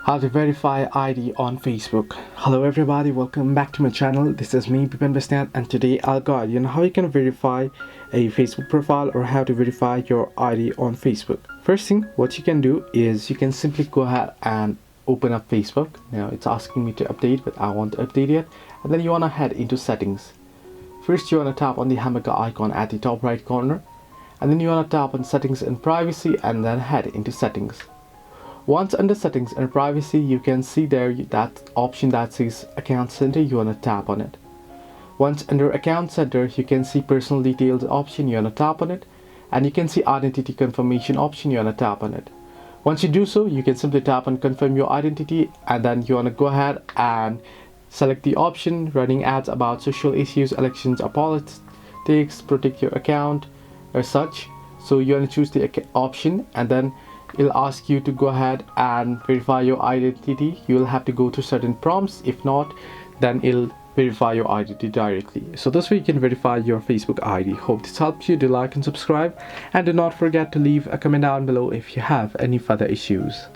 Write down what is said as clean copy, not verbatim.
How to verify ID on Facebook. Hello everybody, welcome back to my channel. This is me, Bipan Besnat, and today I'll guide you on how you can verify a Facebook profile or how to verify your ID on Facebook. First thing, what you can do is you can simply go ahead and open up Facebook. Now it's asking me to update, but I want to update it. And then you want to head into settings. First you want to tap on the hamburger icon at the top right corner. And then you want to tap on settings and privacy and then head into settings. Once under settings and privacy, you can see there that option that says account center. You want to tap on it. Once under account center, you can see personal details option. You want to tap on it, and you can see identity confirmation option. You want to tap on it. Once you do so, you can simply tap on confirm your identity, and then you want to go ahead and select the option running ads about social issues, elections or politics, protect your account or such. So you want to choose the option, and then it'll ask you to go ahead and verify your identity. You will have to go through certain prompts. If not, then it'll verify your identity directly. So this way you can verify your Facebook ID. Hope this helps you. Do like and subscribe, and do not forget to leave a comment down below if you have any further issues.